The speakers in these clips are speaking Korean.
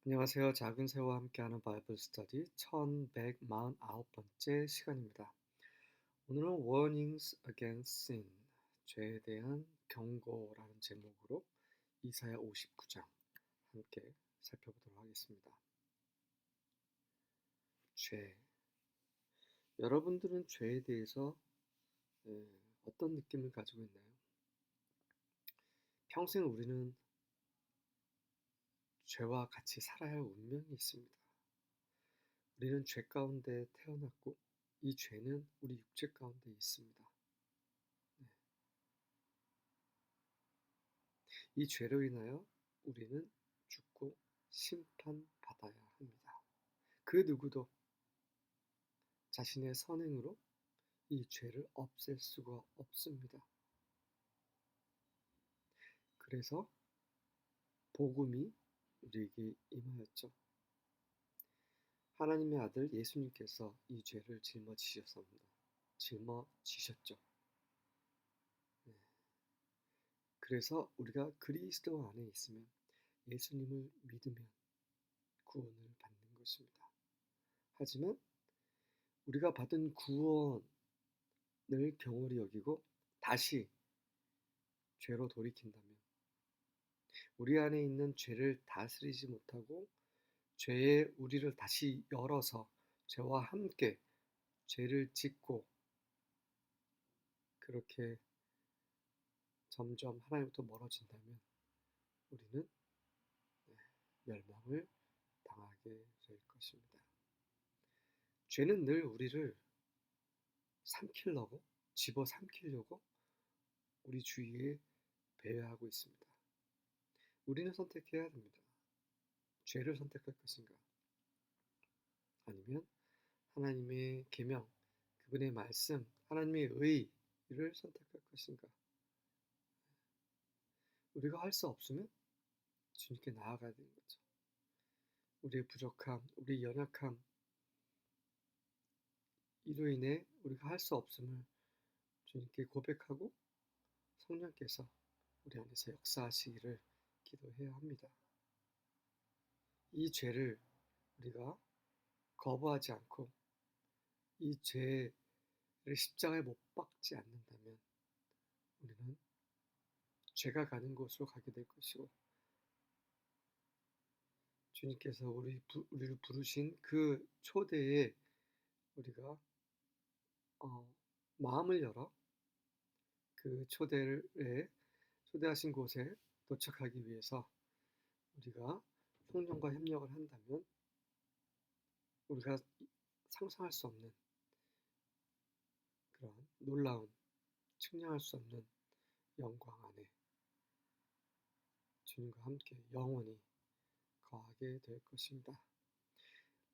안녕하세요. 작은 새와 함께하는 바이블 스터디 1149번째 시간입니다. 오늘은 Warnings Against Sin, 죄에 대한 경고라는 제목으로 이사야 59장 함께 살펴보도록 하겠습니다. 죄. 여러분들은 죄에 대해서 어떤 느낌을 가지고 있나요? 평생 우리는 죄와 같이 살아야 할 운명이 있습니다. 우리는 죄 가운데 태어났고 이 죄는 우리 육체 가운데 있습니다. 이 죄로 인하여 우리는 죽고 심판받아야 합니다. 그 누구도 자신의 선행으로 이 죄를 없앨 수가 없습니다. 그래서 복음이 우리에게 임하였죠. 하나님의 아들 예수님께서 이 죄를 짊어지셨습니다. 짊어지셨죠. 그래서 우리가 그리스도 안에 있으면 예수님을 믿으면 구원을 받는 것입니다. 하지만 우리가 받은 구원을 경홀히 여기고 다시 죄로 돌이킨다면 우리 안에 있는 죄를 다스리지 못하고 죄에 우리를 다시 열어서 죄와 함께 죄를 짓고 그렇게 점점 하나님부터 멀어진다면 우리는 멸망을 당하게 될 것입니다. 죄는 늘 우리를 삼키려고 집어삼키려고 우리 주위에 배회하고 있습니다. 우리는 선택해야 됩니다. 죄를 선택할 것인가? 아니면 하나님의 계명, 그분의 말씀, 하나님의 의를 선택할 것인가? 우리가 할 수 없으면 주님께 나아가야 되는 거죠. 우리의 부족함, 우리의 연약함, 이로 인해 우리가 할 수 없음을 주님께 고백하고 성령께서 우리 안에서 역사하시기를 기도해야 합니다. 이 죄를 우리가 거부하지 않고 이 죄를 십자가에 못 박지 않는다면 우리는 죄가 가는 곳으로 가게 될 것이고 주님께서 우리를 부르신 그 초대에 우리가 마음을 열어 그 초대하신 곳에 도착하기 위해서 우리가 성령과 협력을 한다면 우리가 상상할 수 없는 그런 놀라운 측량할 수 없는 영광 안에 주님과 함께 영원히 거하게 될 것입니다.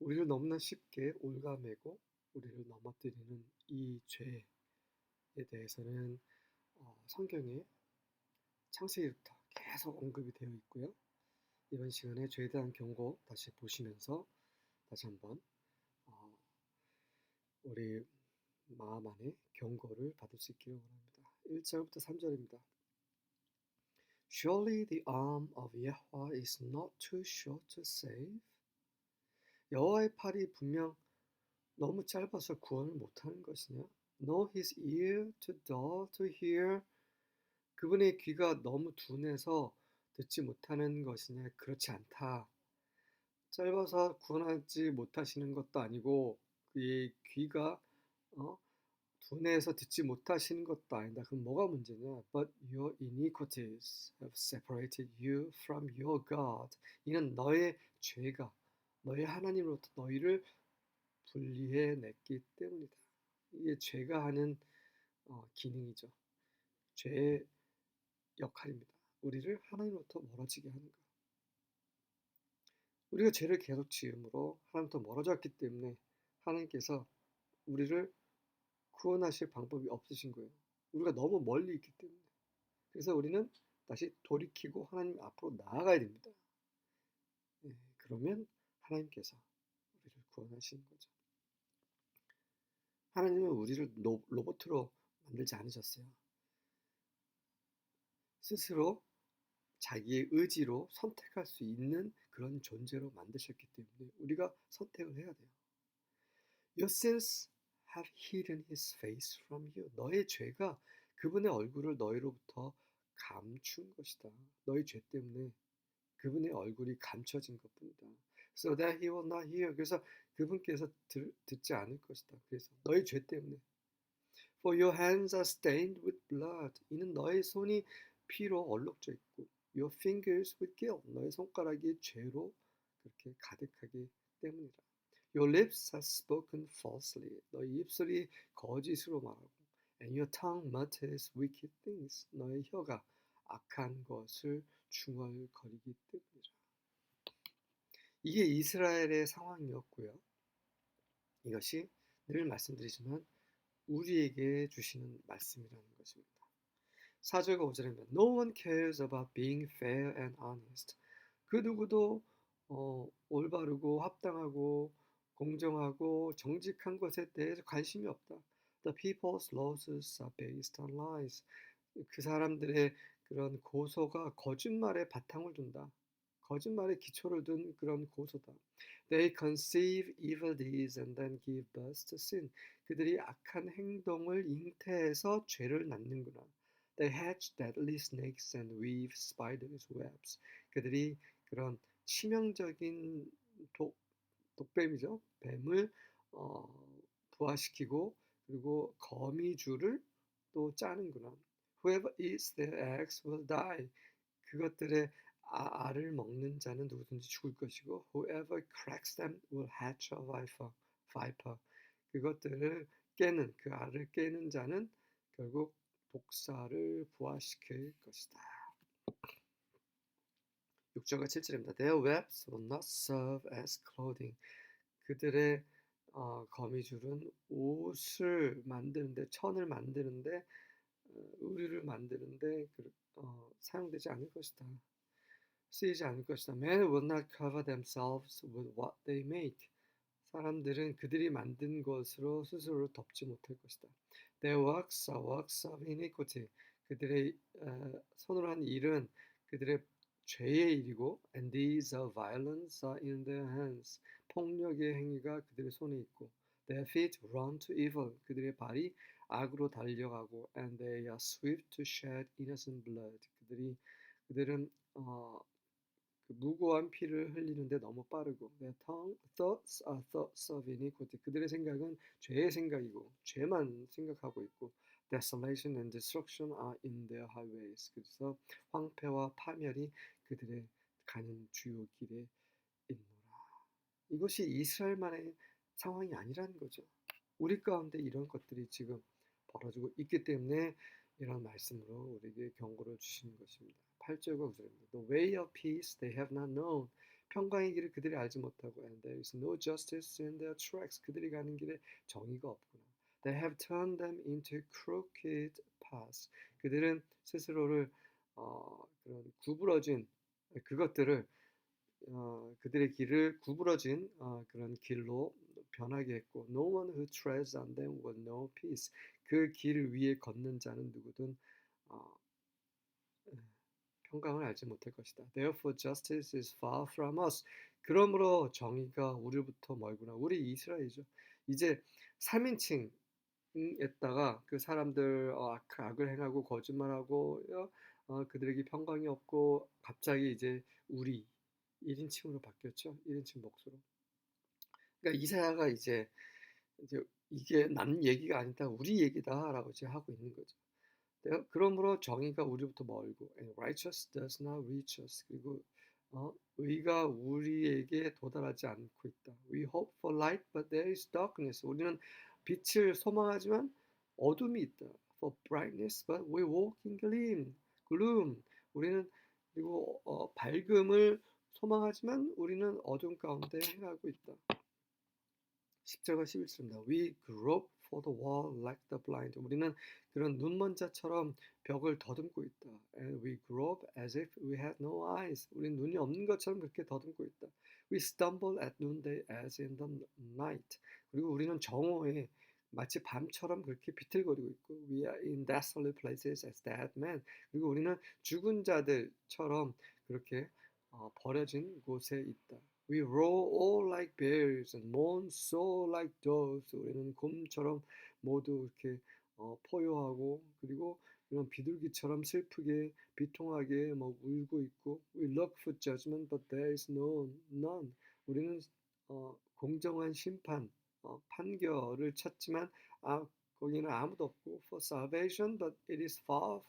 우리를 너무나 쉽게 올가매고 우리를 넘어뜨리는 이 죄에 대해서는 성경에 창세기부터 계속 언급이 되어 있고요. 이번 시간에 죄에 대한 경고 다시 보시면서 다시 한번 우리 마음 안에 경고를 받을 수 있기를 원합니다. 1절부터 3절입니다. Surely the arm of Yahweh is not too short to save. 여호와의 팔이 분명 너무 짧아서 구원을 못하는 것이냐? Nor his ear too dull to hear. 그분의 귀가 너무 둔해서 듣지 못하는 것이냐? 그렇지 않다. 짧아서 구원하지 못하시는 것도 아니고 그의 귀가 둔해서 듣지 못하시는 것도 아니다. 그럼 뭐가 문제냐? But your iniquities have separated you from your God. 이는 너의 죄가 너의 하나님으로부터 너희를 분리해 냈기 때문이다. 이게 죄가 하는 기능이죠. 죄의 역할입니다. 우리를 하나님으로부터 멀어지게 하는 것. 우리가 죄를 계속 지음으로 하나님부터 멀어졌기 때문에 하나님께서 우리를 구원하실 방법이 없으신 거예요. 우리가 너무 멀리 있기 때문에. 그래서 우리는 다시 돌이키고 하나님 앞으로 나아가야 됩니다. 그러면 하나님께서 우리를 구원하시는 거죠. 하나님은 우리를 로봇으로 만들지 않으셨어요. 스스로 자기의 의지로 선택할 수 있는 그런 존재로 만드셨기 때문에 우리가 선택을 해야 돼요. Your sins have hidden his face from you. 너의 죄가 그분의 얼굴을 너희로부터 감춘 것이다. 너희 죄 때문에 그분의 얼굴이 감춰진 것뿐이다. So that he will not hear. 그래서 그분께서 듣지 않을 것이다. 그래서 너희 죄 때문에. For your hands are stained with blood. 이는 너의 손이 피로 얼룩져 있고, your fingers with guilt. 너의 손가락이 죄로 그렇게 가득하기 때문이라. Your lips have spoken falsely. 너의 입술이 거짓으로 말하고, and your tongue mutters wicked things. 너의 혀가 악한 것을 중얼거리기 때문이라. 이게 이스라엘의 상황이었고요. 이것이 늘 말씀드리지만 우리에게 주시는 말씀이라는 것입니다. 4절과 5절입니다. No one cares about being fair and honest. 그 누구도 올바르고 합당하고 공정하고 정직한 것에 대해서 관심이 없다. The people's losses are based on lies. 그 사람들의 그런 고소가 거짓말에 바탕을 둔다. 거짓말에 기초를 둔 그런 고소다. They conceive evil deeds and then give birth to sin. 그들이 악한 행동을 잉태해서 죄를 낳는구나. They hatch deadly snakes and weave spiders' webs. 그들이 그런 치명적인 독뱀이죠. 뱀을 부화시키고 그리고 거미줄을 또 짜는구나. Whoever eats their eggs will die. 그것들의 알을 먹는 자는 누구든지 죽을 것이고 whoever cracks them will hatch a viper. 그것들을 깨는 그 알을 깨는 자는 결국 독사를 부화시킬 것이다. 6절과 7절입니다. Their webs will not serve as clothing. 그들의 거미줄은 옷을 만드는데 천을 만드는데 의류를 만드는데 사용되지 않을 것이다. 쓰이지 않을 것이다. Men will not cover themselves with what they make. 사람들은 그들이 만든 것으로 스스로를 덮지 못할 것이다. Their works are works of iniquity. 그들의 손으로 한 일은 그들의 죄의 일이고, and deeds of violence are in their hands. 폭력의 행위가 그들의 손에 있고, their feet run to evil. 그들의 발이 악으로 달려가고, and they are swift to shed innocent blood. 그들은 그 무고한 피를 흘리는데 너무 빠르고, their thoughts are thoughts of iniquity. 그들의 생각은 죄의 생각이고 죄만 생각하고 있고, desolation and destruction are in their highways. 그래서 황폐와 파멸이 그들의 가는 주요 길에 있노라. 이것이 이스라엘만의 상황이 아니라는 거죠. 우리 가운데 이런 것들이 지금 벌어지고 있기 때문에 이런 말씀으로 우리에게 경고를 주시는 것입니다. 8절과 9절입니다. The way of peace they have not known. 평강의 길을 그들이 알지 못하고, and there is no justice in their tracks. 그들이 가는 길에 정의가 없구나. They have turned them into crooked paths. 그들은 스스로를 그런 구부러진 그것들을 그들의 길을 구부러진 그런 길로 변하게 했고, no one who treads on them will know peace. 그 길 위에 걷는 자는 누구든 평강을 알지 못할 것이다. Therefore justice is far from us. 그러므로 정의가 우리로부터 멀구나. 우리 이스라엘이죠. 이제 3인칭에다가 그 사람들 악을 행하고 거짓말하고 그들에게 평강이 없고, 갑자기 이제 우리 1인칭으로 바뀌었죠. 1인칭 목소로. 그러니까 이사야가 이제 이게 남 얘기가 아니다, 우리 얘기다라고 이제 하고 있는 거죠. 그러므로 정의가 우리부터 멀고, and righteous does not reach us. 그리고 의가 우리에게 도달하지 않고 있다. We hope for light, but there is darkness. 우리는 빛을 소망하지만 어둠이 있다. For brightness, but we walk in gloom. 우리는 그리고 밝음을 소망하지만 우리는 어둠 가운데 행하고 있다. 10절과 11절입니다. We grope for the wall like the blind. 우리는 그런 눈먼 자처럼 벽을 더듬고 있다. And we grope as if we had no eyes. 우리는 눈이 없는 것처럼 그렇게 더듬고 있다. We stumble at noonday as in the night. 그리고 우리는 정오에 마치 밤처럼 그렇게 비틀거리고 있고 We are in desolate places as dead men. 그리고 우리는 죽은 자들처럼 그렇게 버려진 곳에 있다. We roar all like bears and mourn so like doves. 우리는 곰처럼 모두 이렇게 포효하고 그리고 이런 비둘기처럼 슬프게 비통하게 뭐 울고 있고 We look for judgment but there is none. 우리는 공정한 심판 판결을 찾지만 거기는 아무도 없고 for salvation but it is far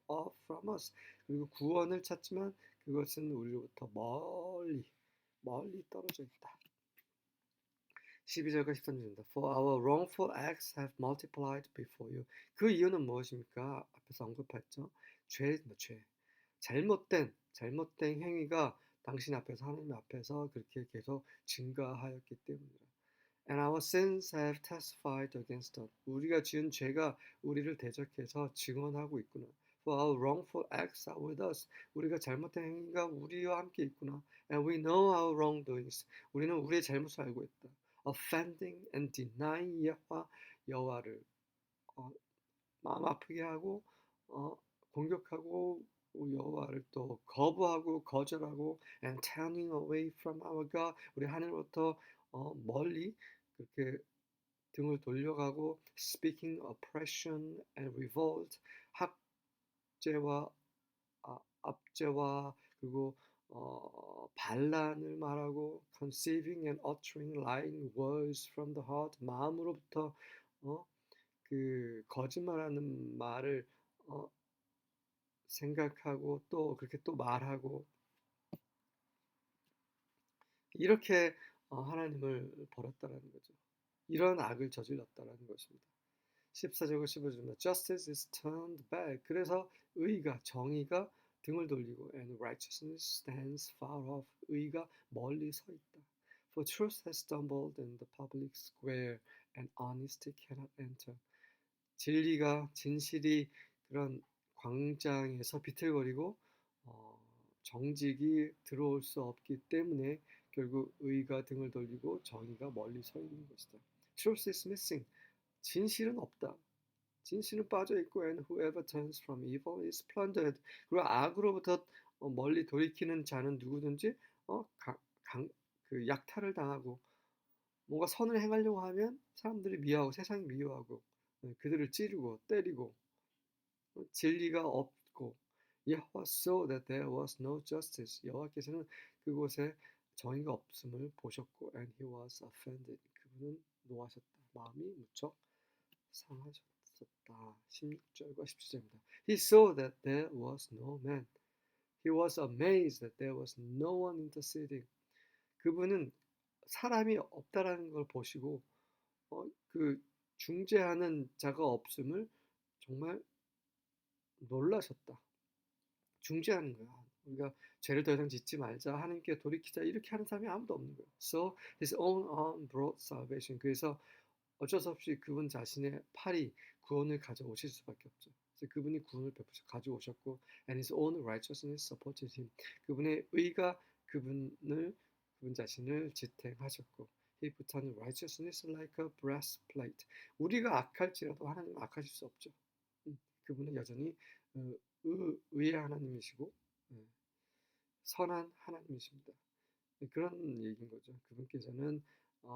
off from us. 그리고 구원을 찾지만 그것은 우리로부터 멀리 떨어져 있다. 12절과 13절입니다. For our wrongful acts have multiplied before you. 그 이유는 무엇입니까? 앞에서 언급했죠. 죄. 잘못된 행위가 당신 앞에서 하나님 앞에서 그렇게 계속 증가하였기 때문이라. And our sins have testified against us. 우리가 지은 죄가 우리를 대적해서 증언하고 있구나. For our wrongful acts are with us. 우리가 잘못된 행위가 우리와 함께 있구나. And we know our wrongdoings. 우리는 우리의 잘못을 알고 있다. Offending and denying 여호와를 마음 아프게 하고 공격하고 여호와를 또 거부하고 거절하고 and turning away from our God. 우리 하나님으로부터 멀리 그렇게 등을 돌려가고 speaking oppression and revolt, 학죄와 압제와 그리고 반란을 말하고 conceiving and uttering lying words from the heart, 마음으로부터 그 거짓말하는 말을 생각하고 또 그렇게 또 말하고 이렇게 하나님을 버렸다라는 거죠. 이런 악을 저질렀다라는 것입니다. 14절과 15절입니다. Justice is turned back. 그래서 의가 정의가 등을 돌리고 and righteousness stands far off. 의가 멀리 서 있다. For truth has stumbled in the public square and honesty cannot enter. 진실이 그런 광장에서 비틀거리고 정직이 들어올 수 없기 때문에 결국 의가 등을 돌리고 정의가 멀리 서 있는 것이다. Truth is missing. 진실은 없다. 진실은 빠져 있고 and whoever turns from evil is plundered. 그리고 악으로부터 멀리 돌이키는 자는 누구든지 그 약탈을 당하고 뭔가 선을 행하려고 하면 사람들이 미워하고 세상이 미워하고 그들을 찌르고 때리고 진리가 없고 여호와 saw that there was no justice. 여호와께서는 그곳에 정의가 없음을 보셨고 and he was offended. 그분은 노하셨다. 마음이 무척 상하셨다. 16절과 17절입니다. He saw that there was no man. He was amazed that there was no one interceding. 그분은 사람이 없다라는 걸 보시고 그 중재하는 자가 없음을 정말 놀라셨다. 중재하는 거야. 우리가 죄를 더 이상 짓지 말자, 하나님께 돌이키자 이렇게 하는 사람이 아무도 없는 거예요. So his own arm brought salvation. 그래서 어쩔 수 없이 그분 자신의 팔이 구원을 가져오실 수밖에 없죠. 그래서 그분이 구원을 가져오셨고 and his own righteousness supported him. 그분의 의가 그분 자신을 지탱하셨고 he put on righteousness like a breastplate. 우리가 악할지라도 하나님은 악하실 수 없죠. 그분은 여전히 의의 하나님이시고 선한 하나님이십니다. 그런 얘기인 거죠. 그분께서는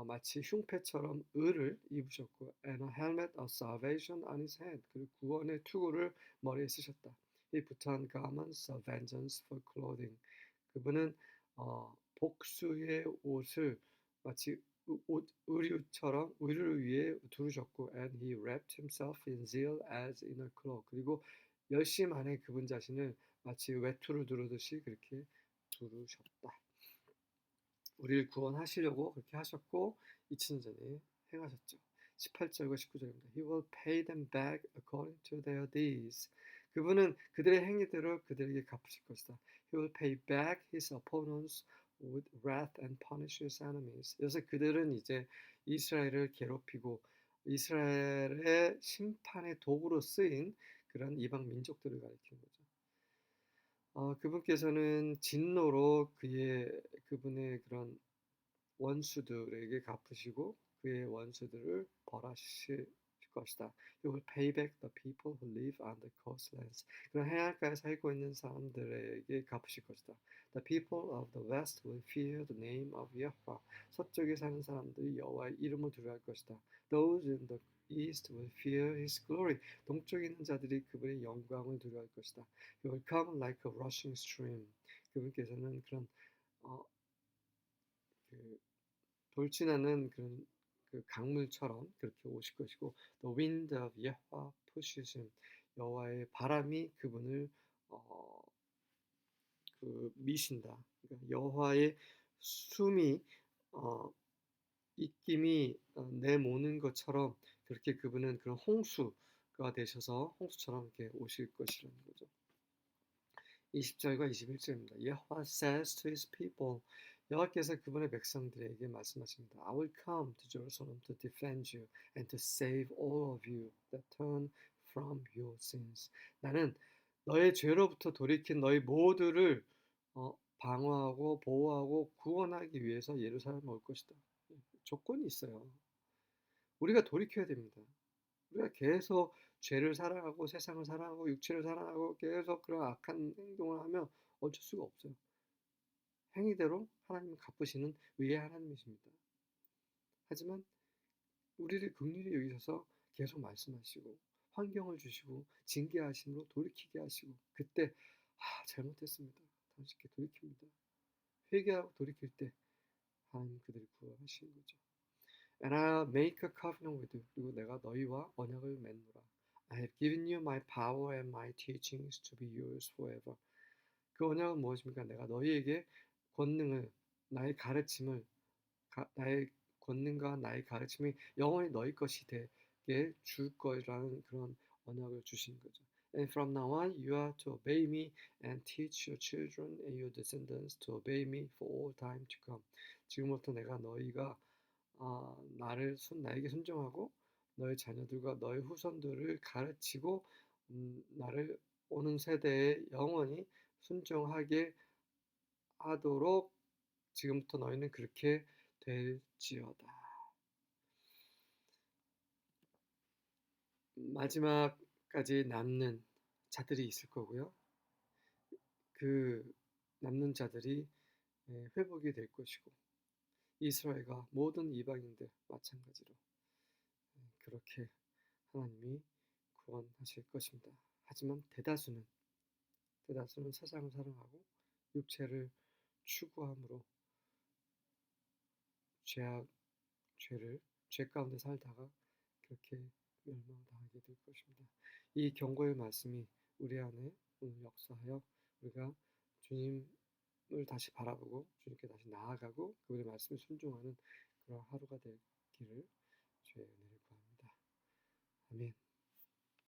마치 흉패처럼 의를 입으셨고 and a helmet of salvation on his head. 그리고 구원의 투구를 머리에 쓰셨다. He put on garments of vengeance for clothing. 그분은 복수의 옷을 마치 의류를 위해 두르셨고 and he wrapped himself in zeal as in a cloak. 그리고 열심 안에 그분 자신을 마치 외투를 두르듯이 그렇게 두르셨다. 우리를 구원하시려고 그렇게 하셨고 2000년 전에 행하셨죠. 18절과 19절입니다. He will pay them back according to their deeds. 그분은 그들의 행위대로 그들에게 갚으실 것이다. He will pay back his opponents with wrath and punish his enemies. 그래서 그들은 이제 이스라엘을 괴롭히고 이스라엘의 심판의 도구로 쓰인 그런 이방 민족들을 가리키는 거죠. 그분께서는 진노로 그분의 그런 원수들에게 갚으시고 그의 원수들을 벌하실 것이다. You will pay back the people who live on the coastlands. 그런 해안가에 살고 있는 사람들에게 갚으실 것이다. The people of the west will fear the name of Yahweh. 서쪽에 사는 사람들이 여호와의 이름을 두려워할 것이다. Those in the east will fear his glory. 동쪽에 있는 자들이 그분의 영광을 두려워할 것이다. You will come like a rushing stream. 그분께서는 그런 어, 그 돌진하는 그런 그 강물처럼 그렇게 오실 것이고 The wind of Yahweh pushes him. 여호와의 바람이 그분을 어, 그 미신다. 그러니까 여호와의 숨이 입김이 내모는 것처럼 그렇게 그분은 그런 홍수가 되셔서 홍수처럼 이렇게 오실 것이라는 거죠. 20절과 21절입니다. 여호와 says to his people, 여호와께서 그분의 백성들에게 말씀하십니다. I will come to Jerusalem to defend you and to save all of you that turn from your sins. 나는 너의 죄로부터 돌이킨 너희 모두를 방어하고 보호하고 구원하기 위해서 예루살렘에 올 것이다. 조건이 있어요. 우리가 돌이켜야 됩니다. 우리가 계속 죄를 사랑하고 세상을 사랑하고 육체를 사랑하고 계속 그런 악한 행동을 하면 어쩔 수가 없어요. 행위대로 하나님은 갚으시는 의의 하나님이십니다. 하지만 우리를 긍휼히 여기셔서 계속 말씀하시고 환경을 주시고 징계하심으로 돌이키게 하시고 그때 잘못했습니다. 다시 이렇게 돌이킵니다. 회개하고 돌이킬 때 하나님 그들을 구원하시는 거죠. And I'll make a covenant with you. 그리고 내가 너희와 언약을 맺노라. I have given you my power and my teachings to be yours forever. 그 언약은 무엇입니까? 내가 너희에게 권능을, 나의 가르침을, 나의 권능과 나의 가르침이 영원히 너희 것이 되게 줄 거라는 그런 언약을 주신 거죠. And from now on, you are to obey me and teach your children and your descendants to obey me for all time to come. 지금부터 내가 너희가 나에게 순종하고 너의 자녀들과 너의 후손들을 가르치고 나를 오는 세대에 영원히 순종하게 하도록 지금부터 너희는 그렇게 될지어다. 마지막까지 남는 자들이 있을 거고요. 그 남는 자들이 회복이 될 것이고 이스라엘과 모든 이방인들 마찬가지로 그렇게 하나님이 구원하실 것입니다. 하지만 대다수는 세상을 사랑하고 육체를 추구함으로 죄 가운데 살다가 그렇게 멸망당하게 될 것입니다. 이 경고의 말씀이 우리 안에 오늘 역사하여 우리가 주님을 다시 바라보고 주님께 다시 나아가고 그분의 말씀에 순종하는 그런 하루가 되기를 주의 은혜를 구합니다. 아멘.